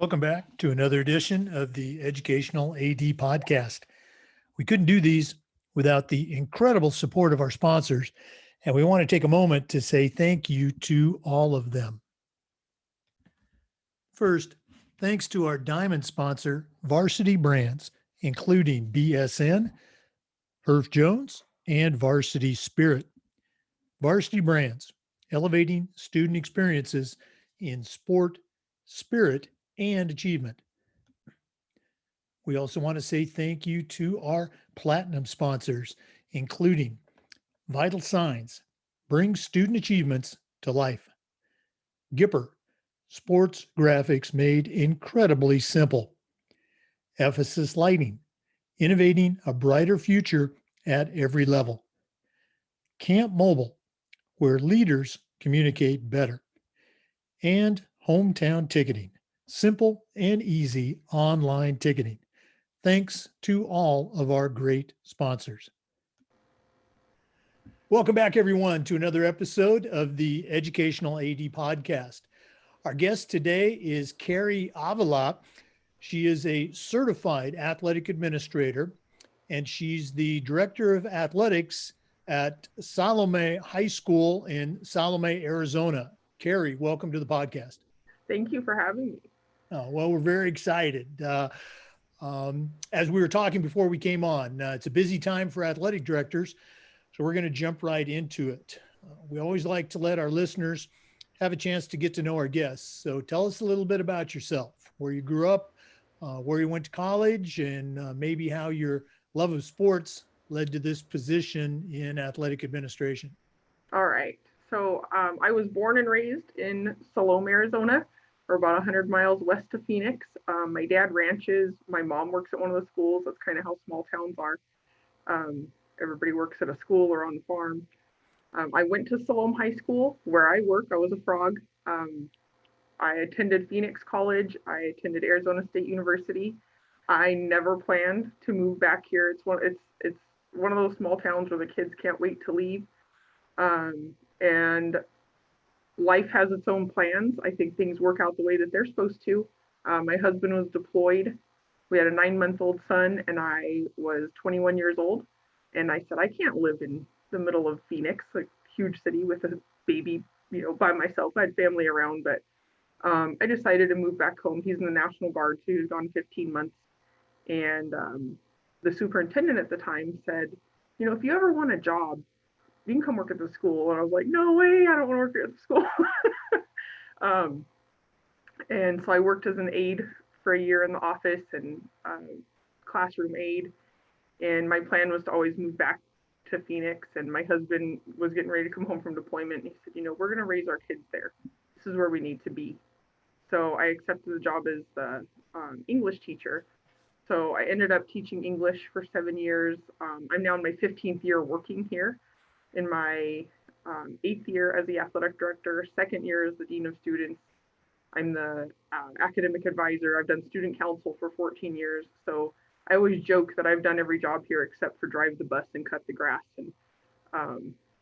Welcome back to another edition of the Educational AD Podcast. We couldn't do these without the incredible support of our sponsors, and we want to take a moment to say thank you to all of them. First, thanks to our diamond sponsor, Varsity Brands, including BSN, Herff Jones, and Varsity Spirit. Varsity Brands, elevating student experiences in sport, spirit, and achievement. We also want to say thank you to our platinum sponsors, including Vital Signs, bring student achievements to life. Gipper, sports graphics made incredibly simple. Ephesus Lighting, innovating a brighter future at every level. Camp Mobile, where leaders communicate better. And Hometown Ticketing, simple and easy online ticketing. Thanks to all of our great sponsors. Welcome back, everyone, to another episode of the Educational AD Podcast. Our guest today is Kari Avila. She is a certified athletic administrator, and she's the director of athletics at Salome High School in Salome, Arizona. Kari, welcome to the podcast. Thank you for having me. Oh, well, we're very excited. As we were talking before we came on, it's a busy time for athletic directors, so we're going to jump right into it. We always like to let our listeners have a chance to get to know our guests. So tell us a little bit about yourself, where you grew up, where you went to college, and maybe how your love of sports led to this position in athletic administration. All right. So I was born and raised in Salome, Arizona. We're about 100 miles west of Phoenix. My dad ranches. My mom works at one of the schools. That's kind of how small towns are. Everybody works at a school or on the farm. I went to Salome High School where I work. I was a frog. I attended Phoenix College. I attended Arizona State University. I never planned to move back here. It's one of those small towns where the kids can't wait to leave. And life has its own plans. I think things work out the way that they're supposed to. My husband was deployed. We had a 9-month-old son, and I was 21 years old. And I said, I can't live in the middle of Phoenix, a huge city, with a baby, by myself. I had family around, but I decided to move back home. He's in the National Guard, so he was gone 15 months. And the superintendent at the time said, if you ever want a job, you can come work at the school. And I was like, no way, I don't want to work at the school. And so I worked as an aide for a year in the office and classroom aide. And my plan was to always move back to Phoenix. And my husband was getting ready to come home from deployment. And he said, we're going to raise our kids there. This is where we need to be. So I accepted the job as the English teacher. So I ended up teaching English for 7 years. I'm now in my 15th year working here. In my 8th year as the athletic director, 2nd year as the dean of students. I'm the academic advisor. I've done student council for 14 years. So I always joke that I've done every job here except for drive the bus and cut the grass. And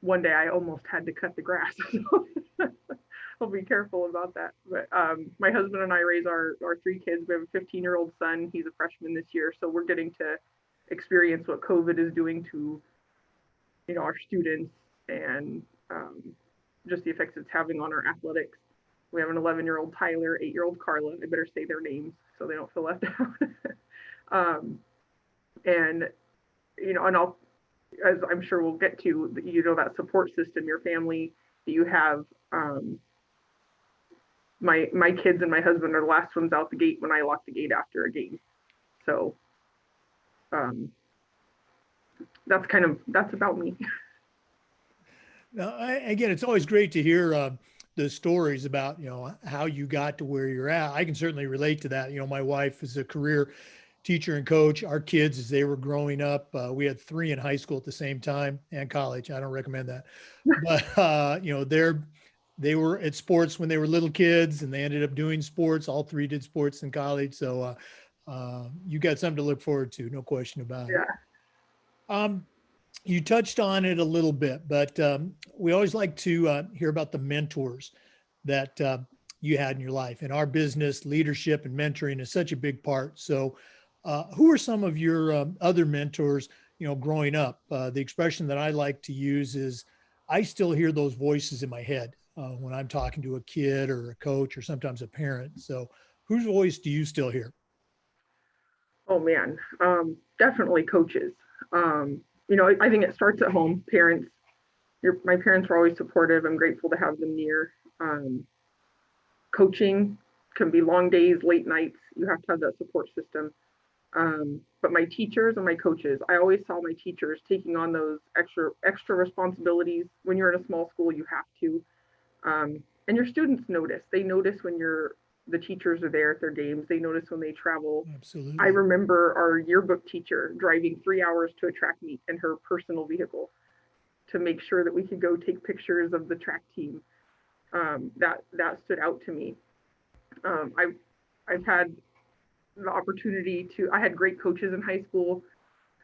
one day I almost had to cut the grass. I'll be careful about that. But my husband and I raise our 3 kids. We have a 15-year-old son. He's a freshman this year. So we're getting to experience what COVID is doing to our students and just the effects it's having on our athletics. We have an 11-year-old Tyler, 8-year-old Carla. I better say their names so they don't feel left out. And I'll, as I'm sure we'll get to, that support system, your family that you have. My kids and my husband are the last ones out the gate when I lock the gate after a game. So that's about me. Now, again, it's always great to hear the stories about, how you got to where you're at. I can certainly relate to that. My wife is a career teacher and coach. Our kids, as they were growing up, we had 3 in high school at the same time and college. I don't recommend that. But, they were at sports when they were little kids and they ended up doing sports. All 3 did sports in college. So you got something to look forward to. No question about it. Yeah. You touched on it a little bit, but we always like to hear about the mentors that you had in your life. In our business, leadership and mentoring is such a big part. So who are some of your other mentors, growing up? The expression that I like to use is, I still hear those voices in my head when I'm talking to a kid or a coach or sometimes a parent. So whose voice do you still hear? Oh man, definitely coaches. I think it starts at home. Parents, my parents were always supportive. I'm grateful to have them near. Um, Coaching can be long days, late nights. You have to have that support system. But my teachers and my coaches, I always saw my teachers taking on those extra responsibilities. When you're in a small school, you have to. And your students notice. They notice when the teachers are there at their games. They notice when they travel. I Absolutely. remember our yearbook teacher driving 3 hours to a track meet in her personal vehicle to make sure that we could go take pictures of the track team. That stood out to me. I've had the opportunity to. I had great coaches in high school,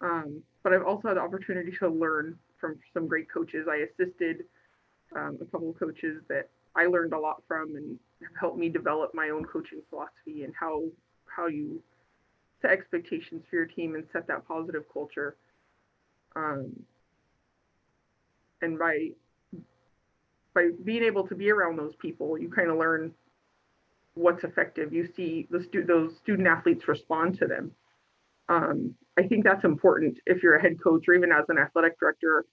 but I've also had the opportunity to learn from some great coaches. I assisted a couple of coaches that I learned a lot from and have helped me develop my own coaching philosophy and how you set expectations for your team and set that positive culture. Um, and by being able to be around those people, you kind of learn what's effective. You see those student athletes respond to them. I think that's important if you're a head coach or even as an athletic director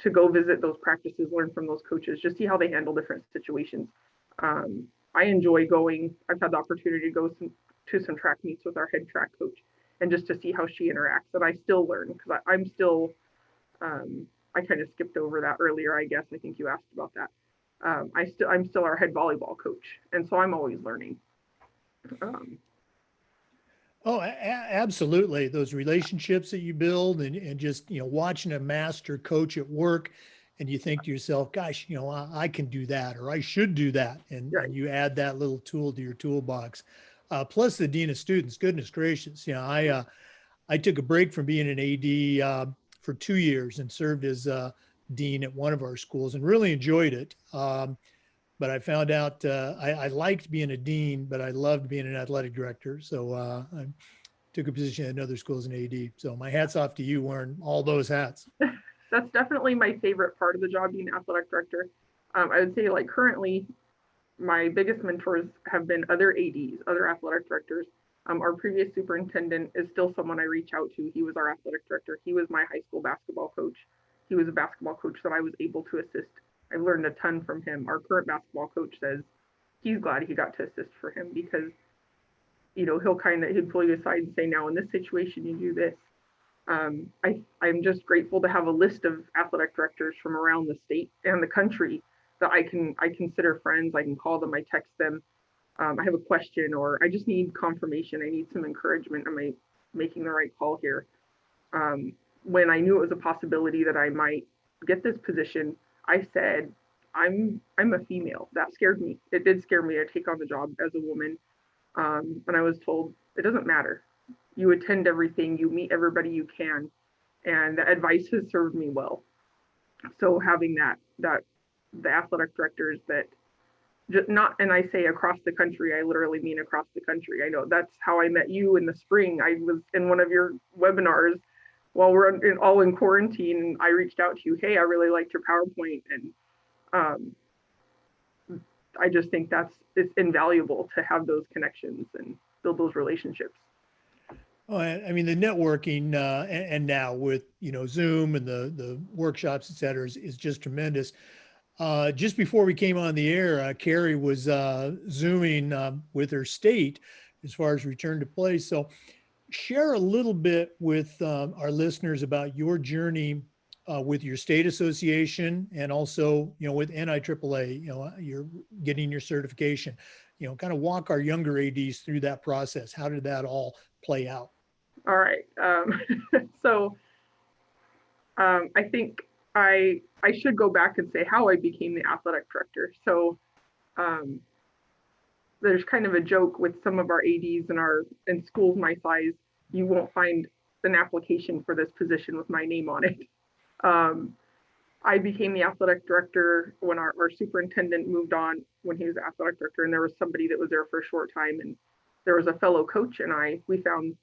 to go visit those practices, learn from those coaches, just see how they handle different situations. I enjoy going. I've had the opportunity to go to some track meets with our head track coach and just to see how she interacts. And I still learn because I'm still, I kind of skipped over that earlier, I guess. I think you asked about that. I'm still our head volleyball coach. And so I'm always learning. Um, Oh, absolutely. Those relationships that you build and just, watching a master coach at work, and you think to yourself, gosh, I can do that, or I should do that. And right. you add that little tool to your toolbox. Plus the dean of students, goodness gracious. I took a break from being an AD for 2 years and served as dean at one of our schools and really enjoyed it. But I found out I liked being a dean, but I loved being an athletic director. So I took a position at another school as an AD. So my hat's off to you wearing all those hats. That's definitely my favorite part of the job, being athletic director. I would say, like, currently, my biggest mentors have been other ADs, other athletic directors. Our previous superintendent is still someone I reach out to. He was our athletic director. He was my high school basketball coach. He was a basketball coach that I was able to assist. I learned a ton from him. Our current basketball coach says he's glad he got to assist for him because, he'd pull you aside and say, now in this situation, you do this. I'm just grateful to have a list of athletic directors from around the state and the country that I consider friends. I can call them, I text them. I have a question, or I just need confirmation. I need some encouragement. Am I making the right call here? Um, when I knew it was a possibility that I might get this position, I said, I'm a female. That scared me. It did scare me to take on the job as a woman. And I was told it doesn't matter. You attend everything, you meet everybody you can, and the advice has served me well. So having that the athletic directors that just not, and I say across the country, I literally mean across the country. I know that's how I met you in the spring. I was in one of your webinars while all in quarantine, and I reached out to you. Hey, I really liked your PowerPoint, and um, I just think it's invaluable to have those connections and build those relationships. Oh, I mean, the networking and now with, Zoom and the workshops, et cetera, is just tremendous. Just before we came on the air, Kari was Zooming with her state as far as return to play. So share a little bit with our listeners about your journey with your state association and also, with NIAAA, you're getting your certification, kind of walk our younger ADs through that process. How did that all play out? All right. So I think I should go back and say how I became the athletic director. So um, there's kind of a joke with some of our ADs in schools my size. You won't find an application for this position with my name on it. Um, I became the athletic director when our superintendent moved on. when he was athletic director, and there was somebody that was there for a short time, and there was a fellow coach and we found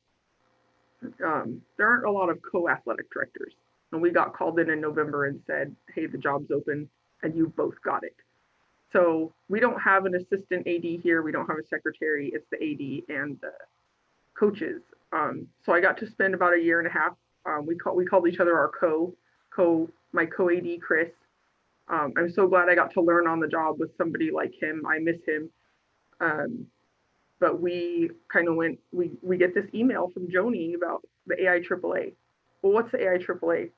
there aren't a lot of co-athletic directors. And we got called in November and said, hey, the job's open and you both got it. So we don't have an assistant AD here. We don't have a secretary. It's the AD and the coaches. So I got to spend about a year and a half. We called each other our my co-AD, Chris. I'm so glad I got to learn on the job with somebody like him. I miss him. But we kind of we get this email from Joni about the AIAAA. Well, what's the AIAAA?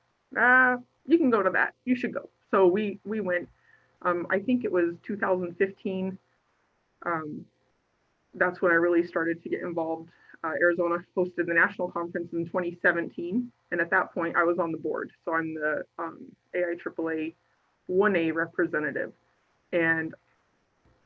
You can go to that. You should go. So we went. I think it was 2015. That's when I really started to get involved. Arizona hosted the national conference in 2017, and at that point I was on the board. So I'm the AIAAA 1A representative, and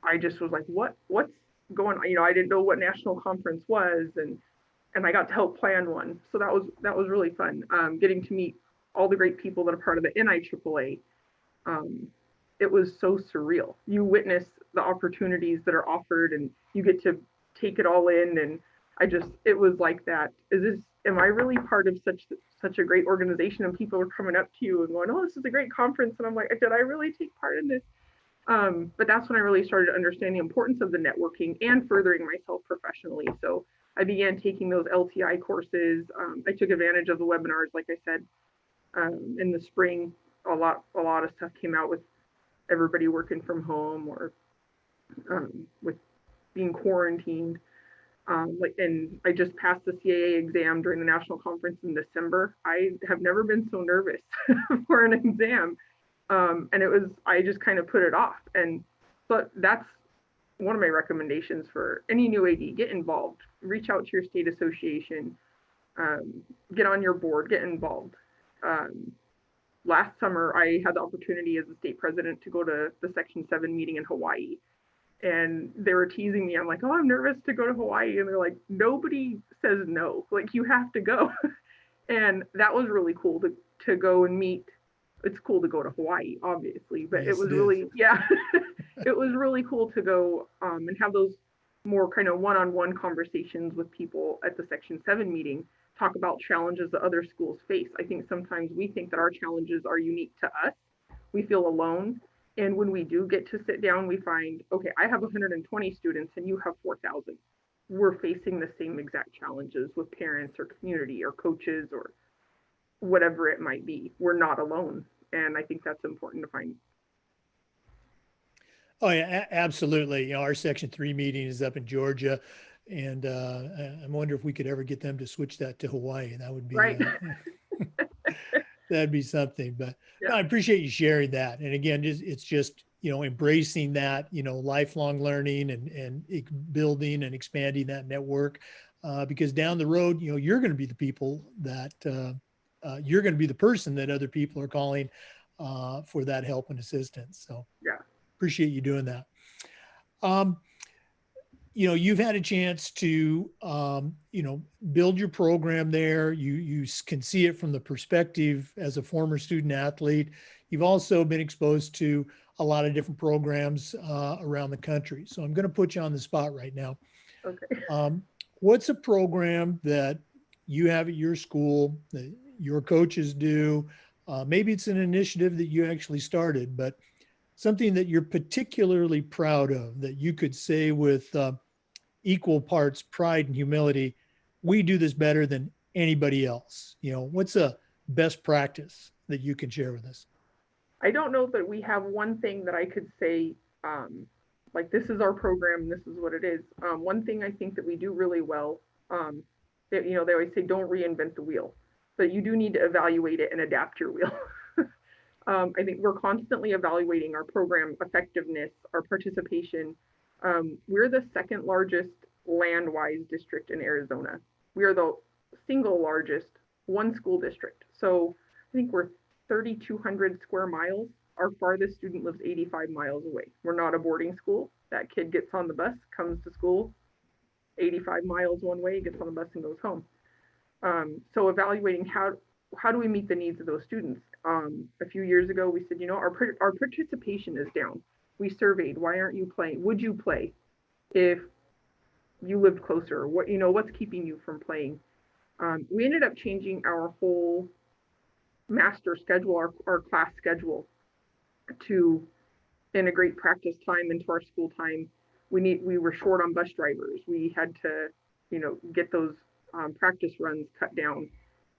I just was like, what's going on? I didn't know what national conference was, and I got to help plan one. So that was really fun. Getting to meet all the great people that are part of the NIAAA. It was so surreal. You witness the opportunities that are offered, and you get to take it all in. And it was like that. Am I really part of such a great organization? And people are coming up to you and going, oh, this is a great conference. And I'm like, did I really take part in this? But that's when I really started to understand the importance of the networking and furthering myself professionally. So I began taking those LTI courses. I took advantage of the webinars, like I said, in the spring. A lot of stuff came out with everybody working from home or with being quarantined. And I just passed the CAA exam during the national conference in December. I have never been so nervous for an exam. And I just kind of put it off. But that's one of my recommendations for any new AD: get involved, reach out to your state association, get on your board, get involved. Last summer, I had the opportunity as a state president to go to the Section 7 meeting in Hawaii. And they were teasing me. I'm like, oh, I'm nervous to go to Hawaii. And they're like, nobody says no. Like, you have to go. And that was really cool to go and meet. It's cool to go to Hawaii, obviously, but yes, it was really, yeah, it was really cool to go and have those more kind of one-on-one conversations with people at the Section 7 meeting, talk about challenges that other schools face. I think sometimes we think that our challenges are unique to us. We feel alone. And when we do get to sit down, we find, okay, I have 120 students and you have 4,000. We're facing the same exact challenges with parents or community or coaches or whatever it might be. We're not alone. And I think that's important to find. Oh yeah, absolutely. Our Section 3 meeting is up in Georgia, and I wonder if we could ever get them to switch that to Hawaii. That would be right. That'd be something. But Yeah. no, I appreciate you sharing that. And again, it's just embracing that lifelong learning and building and expanding that network, because down the road, you're going to be the people that you're going to be the person that other people are calling for that help and assistance. So yeah. Appreciate you doing that. You've had a chance to, build your program there. You can see it from the perspective as a former student athlete. You've also been exposed to a lot of different programs around the country. So I'm going to put you on the spot right now. Okay. What's a program that you have at your school that your coaches do? Maybe it's an initiative that you actually started, but something that you're particularly proud of that you could say with equal parts pride and humility, we do this better than anybody else. What's a best practice that you can share with us? I don't know that we have one thing that I could say, like, this is our program, this is what it is. One thing I think that we do really well, they always say, don't reinvent the wheel, but you do need to evaluate it and adapt your wheel. I think we're constantly evaluating our program effectiveness, our participation. We're the second largest land-wise district in Arizona. We are the single largest one school district. So I think we're 3,200 square miles. Our farthest student lives 85 miles away. We're not a boarding school. That kid gets on the bus, comes to school, 85 miles one way, gets on the bus and goes home. So evaluating how do we meet the needs of those students? A few years ago, we said, our participation is down. We surveyed, why aren't you playing? Would you play if you lived closer? What's keeping you from playing? We ended up changing our whole master schedule, our class schedule, to integrate practice time into our school time. We were short on bus drivers. We had to, get those practice runs cut down.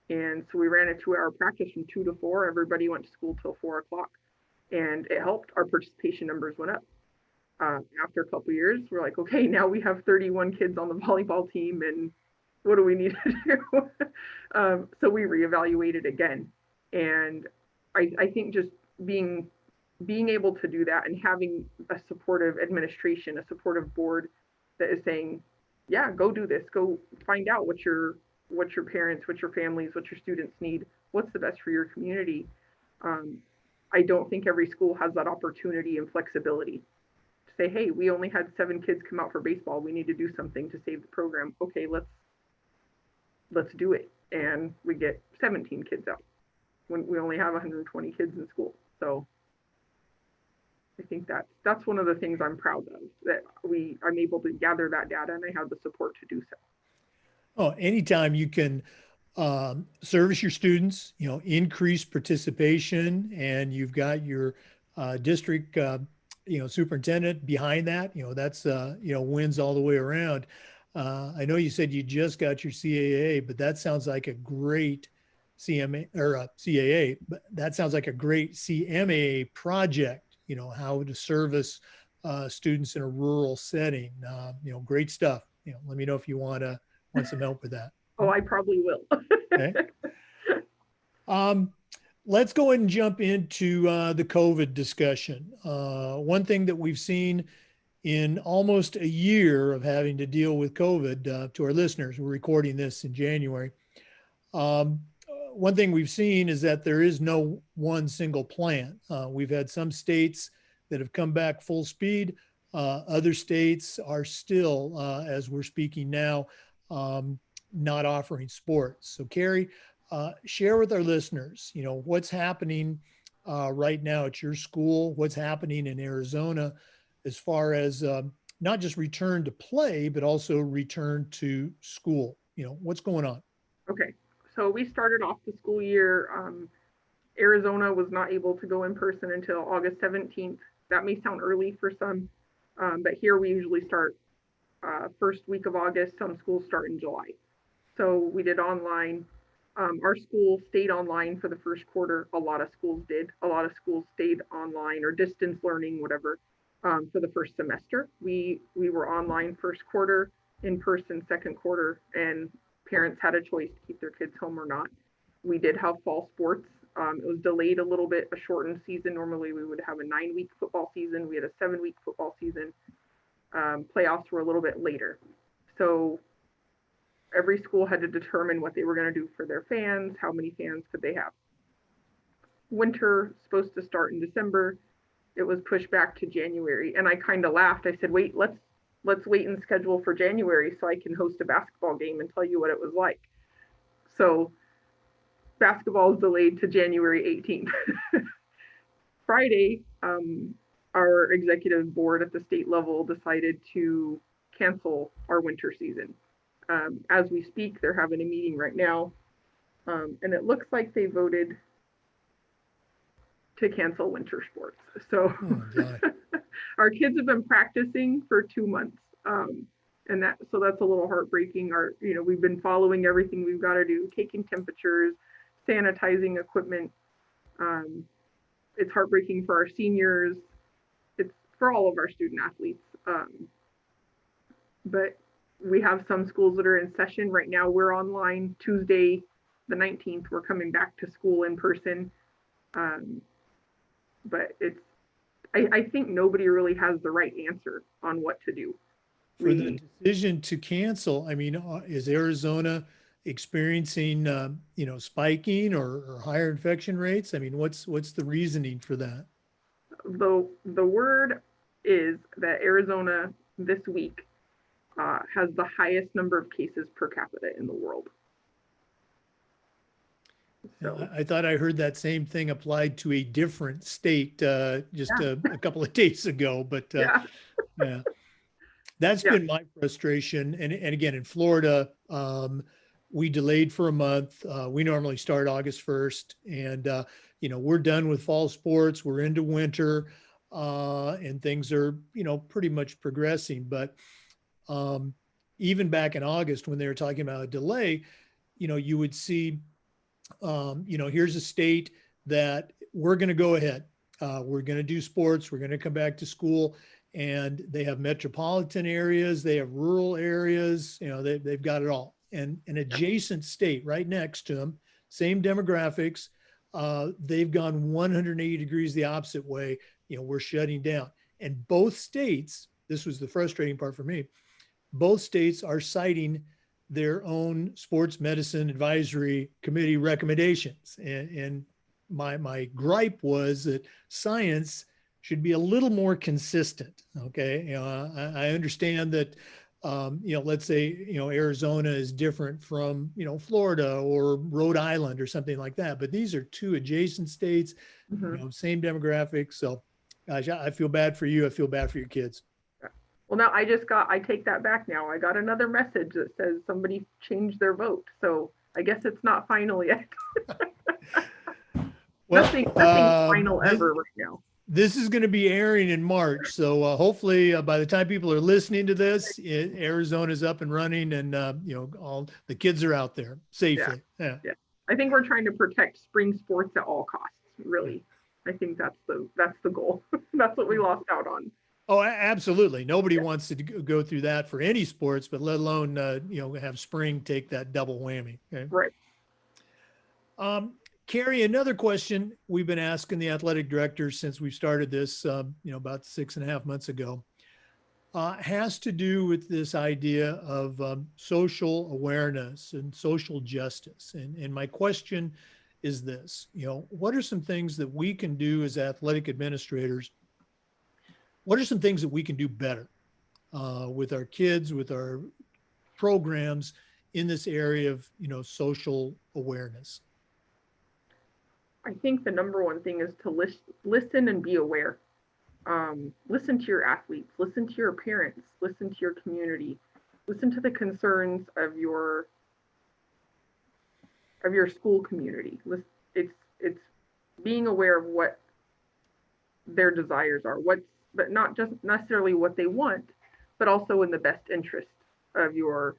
And so we ran a 2-hour practice from 2 to 4. Everybody went to school till 4 o'clock. And it helped. Our participation numbers went up. After a couple of years, we're like, okay, now we have 31 kids on the volleyball team, and what do we need to do? So we reevaluated again. And I think just being able to do that and having a supportive administration, a supportive board that is saying, yeah, go do this, go find out what your parents, what your families, what your students need, what's the best for your community. I don't think every school has that opportunity and flexibility to say, hey, we only had 7 kids come out for baseball. We need to do something to save the program. Okay, let's do it. And we get 17 kids out when we only have 120 kids in school. So I think that's one of the things I'm proud of, that I'm able to gather that data and I have the support to do so. Oh, anytime you can service your students, increase participation, and you've got your district, superintendent behind that, that's, wins all the way around. I know you said you just got your CAA, but that sounds like a great CMA or CAA, but that sounds like a great CMAA project, how to service students in a rural setting. Great stuff. Let me know if you want some help with that. Oh, I probably will. Okay. Let's go ahead and jump into the COVID discussion. One thing that we've seen in almost a year of having to deal with COVID, to our listeners, we're recording this in January. One thing we've seen is that there is no one single plan. We've had some states that have come back full speed. Other states are still, as we're speaking now, not offering sports. So Kari, share with our listeners, what's happening right now at your school, what's happening in Arizona as far as not just return to play, but also return to school. What's going on? Okay. So we started off the school year. Arizona was not able to go in person until August 17th. That may sound early for some, but here we usually start first week of August. Some schools start in July. So we did online. Our school stayed online for the first quarter. A lot of schools did. A lot of schools stayed online or distance learning, whatever, for the first semester. We were online first quarter, in person second quarter, and parents had a choice to keep their kids home or not. We did have fall sports. It was delayed a little bit, a shortened season. Normally we would have a 9-week football season. We had a 7-week football season. Playoffs were a little bit later. So every school had to determine what they were going to do for their fans, how many fans could they have. Winter supposed to start in December. It was pushed back to January. And I kind of laughed. I said, wait, let's wait and schedule for January so I can host a basketball game and tell you what it was like. So basketball is delayed to January 18th. Friday, our executive board at the state level decided to cancel our winter season. As we speak, they're having a meeting right now, and it looks like they voted to cancel winter sports. So our kids have been practicing for 2 months, and that's a little heartbreaking. We've been following everything we've got to do, taking temperatures, sanitizing equipment. It's heartbreaking for our seniors. It's for all of our student athletes. But we have some schools that are in session right now. We're online. Tuesday, the 19th, we're coming back to school in person. But I think nobody really has the right answer on what to do. For the decision to cancel, I mean, is Arizona experiencing, spiking or higher infection rates? I mean, what's the reasoning for that? The word is that Arizona this week has the highest number of cases per capita in the world. So I thought I heard that same thing applied to a different state just yeah, a couple of days ago, but yeah, yeah, that's yeah. been my frustration. And again, in Florida, we delayed for a month. We normally start August 1st, and we're done with fall sports. We're into winter, and things are pretty much progressing. But um, even back in August, when they were talking about a delay, you would see here's a state that we're going to go ahead. We're going to do sports. We're going to come back to school. And they have metropolitan areas, they have rural areas, they've got it all. And an adjacent state right next to them, same demographics, they've gone 180 degrees the opposite way. We're shutting down. And both states, this was the frustrating part for me, both states are citing their own sports medicine advisory committee recommendations. And my gripe was that science should be a little more consistent. Okay, I understand that let's say Arizona is different from Florida or Rhode Island or something like that, but these are two adjacent states, Mhm. same demographics. So, gosh, I feel bad for you. I feel bad for your kids. Well, now I take that back now. I got another message that says somebody changed their vote. So I guess it's not final yet. Well, Nothing's final ever right now. this is going to be airing in March. So hopefully by the time people are listening to this, Arizona's up and running and, all the kids are out there Yeah. safely. Yeah. Yeah. I think we're trying to protect spring sports at all costs, really. I think that's the goal. That's what we lost out on. Oh, absolutely. Nobody Yeah. wants to go through that for any sports, but let alone, have spring take that double whammy. Okay. Right. Um, Kari, another question we've been asking the athletic directors since we started this, about 6.5 months ago, has to do with this idea of social awareness and social justice. And my question is this, what are some things that we can do as athletic administrators? What are some things that we can do better with our kids, with our programs in this area of, social awareness? I think the number one thing is to listen and be aware. Listen to your athletes, listen to your parents, listen to your community, listen to the concerns of your school community. It's being aware of what their desires are, but not just necessarily what they want, but also in the best interest of your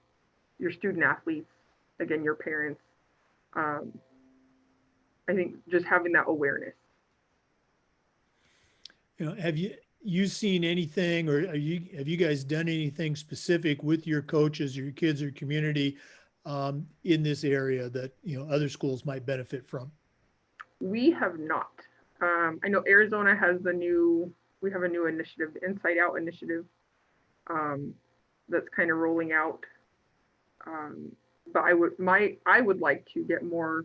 student athletes, again, your parents. Um, I think just having that awareness. Have you seen anything, or have you guys done anything specific with your coaches, or your kids, or community in this area that other schools might benefit from? We have not. I know Arizona has we have a new initiative, the Inside Out initiative, um, that's kind of rolling out. But I would like to get more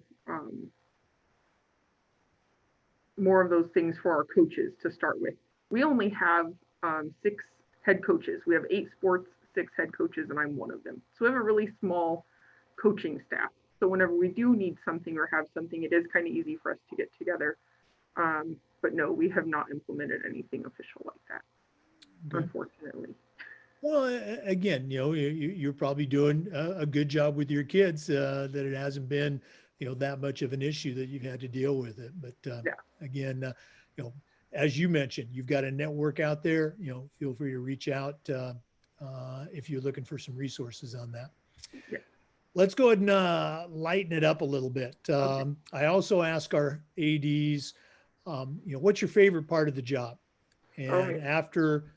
of those things for our coaches to start with. We only have 6 head coaches. We have 8 sports, 6 head coaches, and I'm one of them. So we have a really small coaching staff. So whenever we do need something or have something, it is kind of easy for us to get together. But no, we have not implemented anything official like that, Okay. unfortunately. Well, again, you're probably doing a good job with your kids that it hasn't been, that much of an issue that you've had to deal with it. But Yeah. again, as you mentioned, you've got a network out there. Feel free to reach out if you're looking for some resources on that. Yeah. Let's go ahead and lighten it up a little bit. Okay. I also ask our ADs, what's your favorite part of the job? Oh, And yeah. after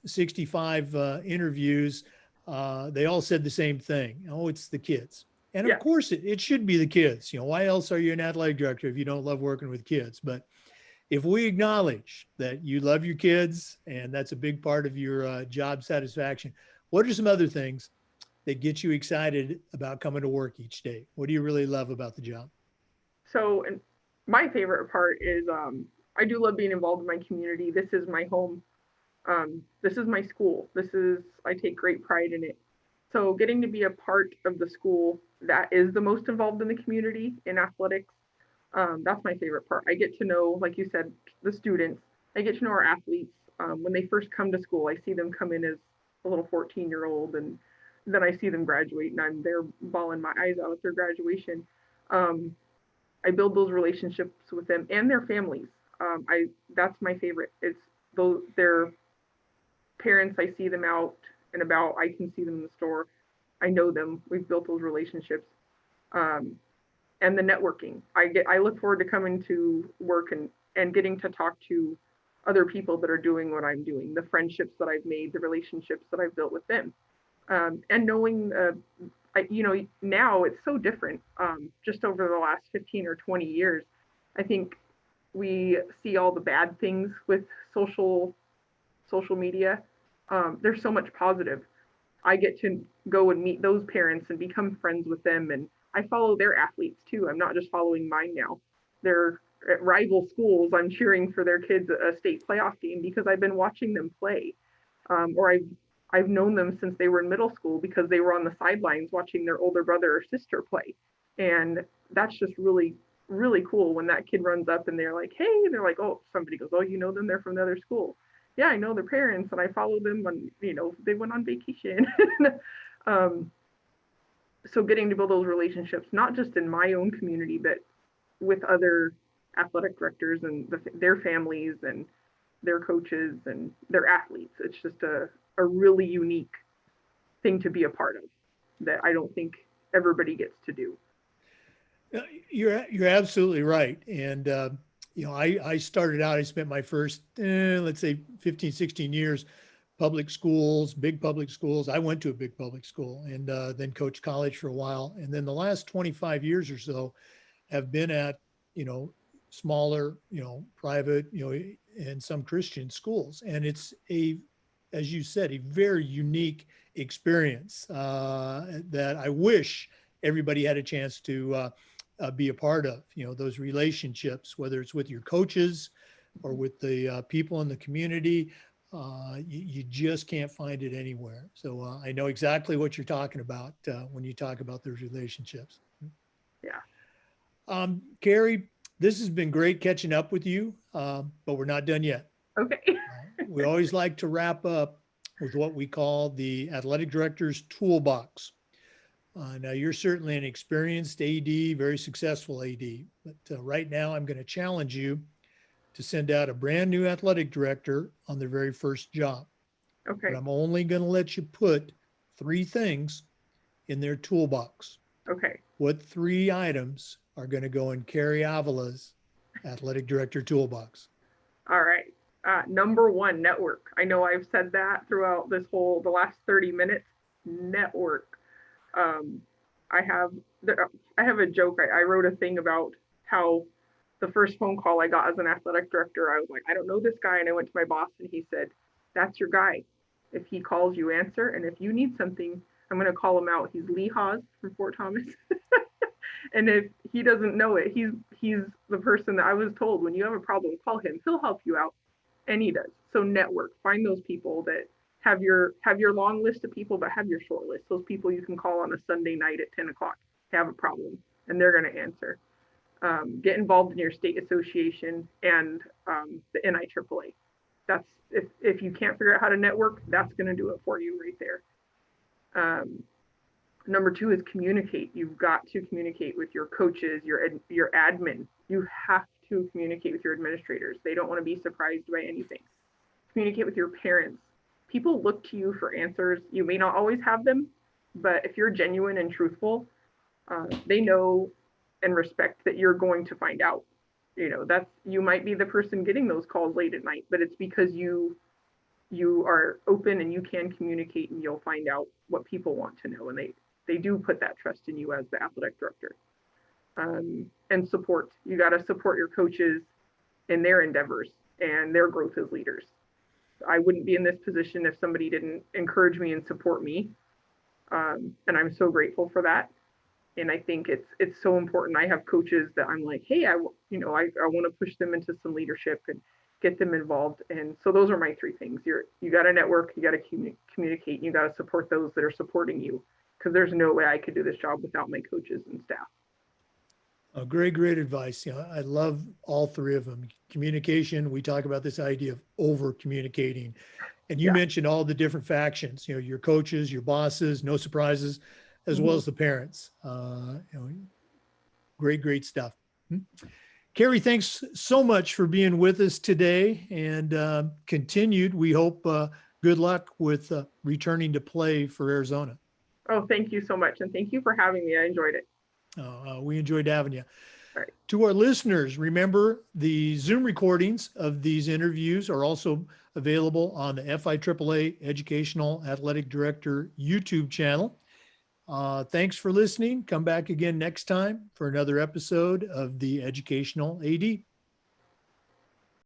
65 interviews, they all said the same thing. Oh, it's the kids. And of Yeah. course, it should be the kids. Why else are you an athletic director if you don't love working with kids? But if we acknowledge that you love your kids and that's a big part of your job satisfaction, what are some other things that get you excited about coming to work each day? What do you really love about the job? So, and my favorite part is I do love being involved in my community. This is my home. This is my school. I take great pride in it. So getting to be a part of the school that is the most involved in the community in athletics, that's my favorite part. I get to know, like you said, the students. I get to know our athletes. When they first come to school, I see them come in as a little 14-year-old, and then I see them graduate, and I'm there bawling my eyes out at their graduation. Um, I build those relationships with them and their families. I That's my favorite. It's those their parents. I see them out and about. I can see them in the store. I know them. We've built those relationships. Um, and the networking. I look forward to coming to work and getting to talk to other people that are doing what I'm doing, the friendships that I've made, the relationships that I've built with them, and knowing, now it's so different. Just over the last 15 or 20 years, I think we see all the bad things with social media. There's so much positive. I get to go and meet those parents and become friends with them. And I follow their athletes too. I'm not just following mine now. They're at rival schools. I'm cheering for their kids a state playoff game because I've been watching them play. Or I've known them since they were in middle school because they were on the sidelines watching their older brother or sister play. And that's just really, really cool when that kid runs up and they're like, hey, and they're like, oh, somebody goes, oh, you know them, they're from the other school. Yeah, I know their parents and I follow them when, they went on vacation. um, so getting to build those relationships, not just in my own community, but with other athletic directors and their families and their coaches and their athletes. It's just a really unique thing to be a part of that I don't think everybody gets to do. You're absolutely right. And, I started out, I spent my first, let's say 15, 16 years, public schools, big public schools. I went to a big public school and then coached college for a while. And then the last 25 years or so have been at, smaller, private, and some Christian schools. And it's as you said, a very unique experience that I wish everybody had a chance to be a part of, those relationships, whether it's with your coaches or with the people in the community. You just can't find it anywhere. So I know exactly what you're talking about when you talk about those relationships. Yeah. Kari, this has been great catching up with you, but we're not done yet. Okay. We always like to wrap up with what we call the athletic director's toolbox. Now, you're certainly an experienced AD, very successful AD, but right now I'm going to challenge you to send out a brand new athletic director on their very first job. Okay. But I'm only going to let you put 3 things in their toolbox. Okay. What 3 items are going to go in Kari Avila's athletic director toolbox? All right. Number 1, network. I know I've said that throughout the last 30 minutes. Network. Um, I have a joke. I wrote a thing about how the first phone call I got as an athletic director, I was like, I don't know this guy, and I went to my boss, and he said, "That's your guy. If he calls, you answer, and if you need something, I'm going to call him out. He's Lee Haas from Fort Thomas." And if he doesn't know it, he's the person that I was told when you have a problem, call him. He'll help you out, and he does. So network. Find those people that have your long list of people, but have your short list. Those people you can call on a Sunday night at 10 o'clock, have a problem, and they're going to answer. Get involved in your state association and the NIAAA. That's if you can't figure out how to network, that's going to do it for you right there. Number 2 is communicate. You've got to communicate with your coaches, your admin. You have to communicate with your administrators. They don't want to be surprised by anything. Communicate with your parents. People look to you for answers. You may not always have them, but if you're genuine and truthful, they know and respect that you're going to find out. You might be the person getting those calls late at night, but it's because you are open and you can communicate, and you'll find out what people want to know, and they do put that trust in you as the athletic director. And support. You got to support your coaches in their endeavors and their growth as leaders. I wouldn't be in this position if somebody didn't encourage me and support me. And I'm so grateful for that. And I think it's so important. I have coaches that I'm like, hey, I want to push them into some leadership and get them involved. And so those are my three things. You got to network, you got to communicate, and you got to support those that are supporting you, because there's no way I could do this job without my coaches and staff. Great advice. I love all three of them. Communication, we talk about this idea of over communicating. And you mentioned all the different factions, your coaches, your bosses, no surprises, as well as the parents. Great stuff. Kari, thanks so much for being with us today, and continued, we hope, good luck with returning to play for Arizona. Oh, thank you so much. And thank you for having me. I enjoyed it. We enjoyed having you. All right. To our listeners, remember the Zoom recordings of these interviews are also available on the FIAAA Educational Athletic Director YouTube channel. Thanks for listening. Come back again next time for another episode of the Educational AD.